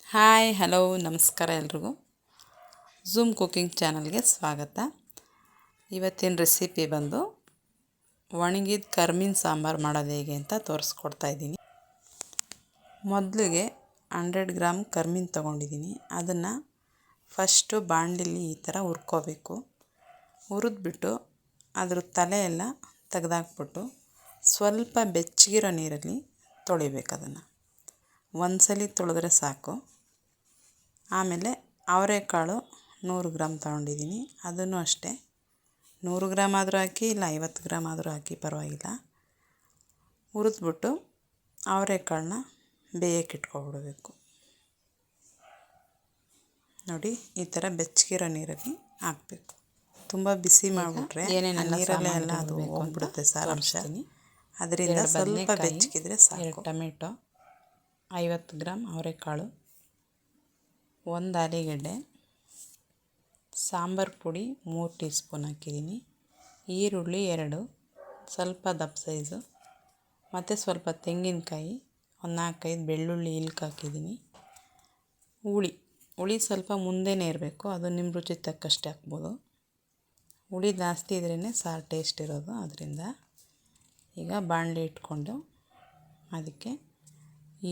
Hi hello ನಮಸ್ಕಾರ ಎಲ್ರಿಗೂ. Zoom cooking ಚಾನಲ್ಗೆ ಸ್ವಾಗತ. ಇವತ್ತಿನ ರೆಸಿಪಿ ಬಂದು ಒಣಗಿದ ಕರ್ಮೀನ ಸಾಂಬಾರು ಮಾಡೋದು ಹೇಗೆ ಅಂತ ತೋರಿಸ್ಕೊಡ್ತಾ ಇದ್ದೀನಿ. ಮೊದಲಿಗೆ 100 ಗ್ರಾಮ್ ಕರ್ಮೀನ ತೊಗೊಂಡಿದ್ದೀನಿ. ಅದನ್ನು ಫಸ್ಟು ಬಾಣಲಿಲಿ ಈ ಥರ ಹುರ್ಕೋಬೇಕು. ಹುರಿದ್ಬಿಟ್ಟು ಅದ್ರ ತಲೆ ಎಲ್ಲ ತೆಗೆದಾಕ್ಬಿಟ್ಟು ಸ್ವಲ್ಪ ಬೆಚ್ಚಗಿರೋ ನೀರಲ್ಲಿ ತೊಳಿಬೇಕು. ಅದನ್ನು ಒಂದ್ಸಲಿ ತೊಳೆದ್ರೆ ಸಾಕು. ಆಮೇಲೆ ಅವರೆಕಾಳು 100 ಗ್ರಾಮ್ ತೊಗೊಂಡಿದ್ದೀನಿ. ಅದನ್ನು ಅಷ್ಟೇ 100 ಗ್ರಾಮ್ ಆದರೂ ಹಾಕಿ, ಇಲ್ಲ 50 ಗ್ರಾಮ್ ಆದರೂ ಹಾಕಿ, ಪರವಾಗಿಲ್ಲ. ಹುರಿದ್ಬಿಟ್ಟು ಅವರೆಕಾಳನ್ನ ಬೇಯಕ್ಕೆ ಇಟ್ಕೊಬಿಡಬೇಕು. ನೋಡಿ, ಈ ಥರ ಬೆಚ್ಚಗಿರೋ ನೀರಲ್ಲಿ ಹಾಕಬೇಕು. ತುಂಬ ಬಿಸಿ ಮಾಡಿಬಿಟ್ರೆ ನೀರಲ್ಲೇ ಎಲ್ಲ ಅದು ಹೋಗ್ಬಿಡುತ್ತೆ ಸಾರಾಂಶ. ಅದರಿಂದ ಸ್ವಲ್ಪ ಬೆಚ್ಚಗಿದ್ರೆ ಸಾಕು. 2 ಟೊಮೆಟೊ, 50 ಗ್ರಾಮ್ ಅವರೆಕಾಳು, 1 ಆಲೂಗಡ್ಡೆ, ಸಾಂಬಾರು ಪುಡಿ 3 ಟೀ ಸ್ಪೂನ್ ಹಾಕಿದ್ದೀನಿ, ಈರುಳ್ಳಿ 2, ಸ್ವಲ್ಪ ದಪ್ಪ ಸೈಜು, ಮತ್ತು ಸ್ವಲ್ಪ ತೆಂಗಿನಕಾಯಿ, ಒಂದು 4-5 ಬೆಳ್ಳುಳ್ಳಿ ಇಲ್ಕ್ ಹಾಕಿದ್ದೀನಿ. ಹುಳಿ ಸ್ವಲ್ಪ ಮುಂದೆನೇ ಇರಬೇಕು. ಅದು ನಿಮ್ಮ ರುಚಿ ತಕ್ಕಷ್ಟೇ ಹಾಕ್ಬೋದು. ಹುಳಿ ಜಾಸ್ತಿ ಇದ್ರೇ ಸಾರು ಟೇಸ್ಟ್ ಇರೋದು. ಅದರಿಂದ ಈಗ ಬಾಣಲೆ ಇಟ್ಕೊಂಡು ಅದಕ್ಕೆ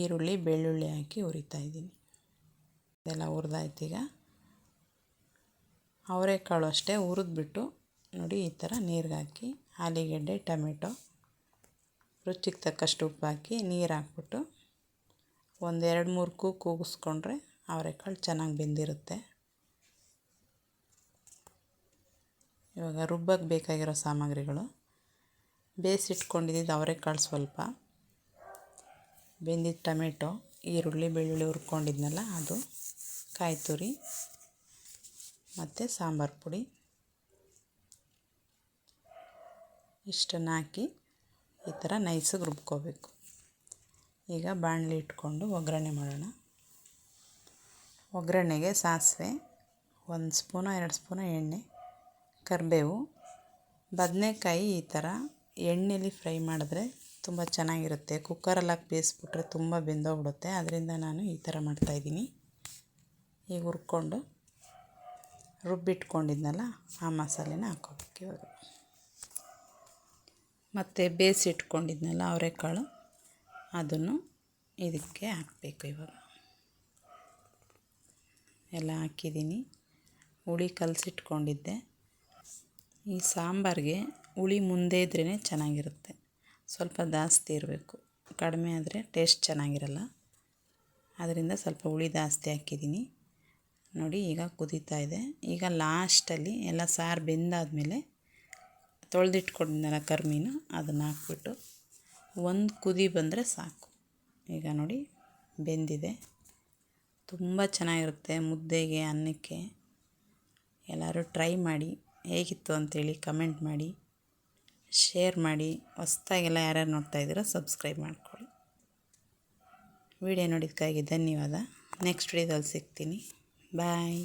ಈರುಳ್ಳಿ ಬೆಳ್ಳುಳ್ಳಿ ಹಾಕಿ ಹುರಿತಾಯಿದ್ದೀನಿ. ಇದೆಲ್ಲ ಹುರಿದಾಯ್ತು. ಈಗ ಅವರೆಕಾಳು ಅಷ್ಟೇ ಹುರಿದ್ಬಿಟ್ಟು ನೋಡಿ ಈ ಥರ ನೀರಿಗೆ ಹಾಕಿ, ಆಲೂಗಡ್ಡೆ, ಟೊಮೆಟೊ, ರುಚಿಗೆ ತಕ್ಕಷ್ಟು ಉಪ್ಪು ಹಾಕಿ ನೀರು ಹಾಕ್ಬಿಟ್ಟು ಒಂದು 2-3 ಕೂಗಿಸ್ಕೊಂಡ್ರೆ ಅವರೆಕಾಳು ಚೆನ್ನಾಗಿ ಬೆಂದಿರುತ್ತೆ. ಇವಾಗ ರುಬ್ಬಕ್ಕೆ ಬೇಕಾಗಿರೋ ಸಾಮಗ್ರಿಗಳು: ಬೇಯಿಸಿಟ್ಕೊಂಡಿದ್ದು ಅವರೆಕಾಳು ಸ್ವಲ್ಪ, ಬೆಂದಿದ್ದ ಟೊಮೆಟೊ, ಈರುಳ್ಳಿ ಬೆಳ್ಳುಳ್ಳಿ ಹುರ್ಕೊಂಡಿದ್ನಲ್ಲ ಅದು, ಕಾಯಿ ತುರಿ ಮತ್ತು ಸಾಂಬಾರು ಪುಡಿ ಇಷ್ಟನ್ನು ಹಾಕಿ ಈ ಥರ ನೈಸಾಗಿ ರುಬ್ಕೋಬೇಕು. ಈಗ ಬಾಣಲಿ ಇಟ್ಕೊಂಡು ಒಗ್ಗರಣೆ ಮಾಡೋಣ. ಒಗ್ಗರಣೆಗೆ ಸಾಸಿವೆ, 1 ಸ್ಪೂನೋ 2 ಸ್ಪೂನೋ ಎಣ್ಣೆ, ಕರಿಬೇವು, ಬದನೆಕಾಯಿ ಈ ಥರ ಎಣ್ಣೆಲಿ ಫ್ರೈ ಮಾಡಿದ್ರೆ ತುಂಬ ಚೆನ್ನಾಗಿರುತ್ತೆ. ಕುಕ್ಕರಲ್ಲಿ ಹಾಕಿ ಬೇಯಿಸ್ಬಿಟ್ರೆ ತುಂಬ ಬೆಂದೋಗ್ಬಿಡುತ್ತೆ. ಅದರಿಂದ ನಾನು ಈ ಥರ ಮಾಡ್ತಾಯಿದ್ದೀನಿ. ಈಗ ಹುರ್ಕೊಂಡು ರುಬ್ಬಿಟ್ಕೊಂಡಿದ್ನಲ್ಲ ಆ ಮಸಾಲೆನ ಹಾಕ್ಕೋಬೇಕು ಇವಾಗ. ಮತ್ತು ಬೇಯಿಸಿಟ್ಕೊಂಡಿದ್ನಲ್ಲ ಅವರೆಕಾಳು, ಅದನ್ನು ಇದಕ್ಕೆ ಹಾಕಬೇಕು. ಇವಾಗ ಎಲ್ಲ ಹಾಕಿದ್ದೀನಿ. ಹುಳಿ ಕಲಸಿಟ್ಕೊಂಡಿದ್ದೆ. ಈ ಸಾಂಬಾರಿಗೆ ಹುಳಿ ಮುಂದೆ ಇದ್ರೇ ಚೆನ್ನಾಗಿರುತ್ತೆ. ಸ್ವಲ್ಪ ಜಾಸ್ತಿ ಇರಬೇಕು. ಕಡಿಮೆ ಆದರೆ ಟೇಸ್ಟ್ ಚೆನ್ನಾಗಿರಲ್ಲ. ಅದರಿಂದ ಸ್ವಲ್ಪ ಹುಳಿ ಜಾಸ್ತಿ ಹಾಕಿದ್ದೀನಿ. ನೋಡಿ, ಈಗ ಕುದೀತಾ ಇದೆ. ಈಗ ಲಾಸ್ಟಲ್ಲಿ ಎಲ್ಲ ಸಾರು ಬೆಂದಾದಮೇಲೆ ತೊಳೆದಿಟ್ಕೊಂಡಿದ್ದೆನಲ್ಲ ಕರ್ಮೀನು, ಅದನ್ನು ಹಾಕ್ಬಿಟ್ಟು ಒಂದು ಕುದಿ ಬಂದರೆ ಸಾಕು. ಈಗ ನೋಡಿ ಬೆಂದಿದೆ. ತುಂಬ ಚೆನ್ನಾಗಿರುತ್ತೆ ಮುದ್ದೆಗೆ, ಅನ್ನಕ್ಕೆ. ಎಲ್ಲರೂ ಟ್ರೈ ಮಾಡಿ, ಹೇಗಿತ್ತು ಅಂಥೇಳಿ ಕಮೆಂಟ್ ಮಾಡಿ, ಶೇರ್ ಮಾಡಿ. ಹೊಸ್ದಾಗೆಲ್ಲ ಯಾರ್ಯಾರು ನೋಡ್ತಾಯಿದ್ದೀರೋ ಸಬ್ಸ್ಕ್ರೈಬ್ ಮಾಡ್ಕೊಳ್ಳಿ. ವಿಡಿಯೋ ನೋಡಿದ್ದಕ್ಕಾಗಿ ಧನ್ಯವಾದ. ನೆಕ್ಸ್ಟ್ ವಿಡಿಯೋದಲ್ಲಿ ಸಿಗ್ತೀನಿ. ಬಾಯ್.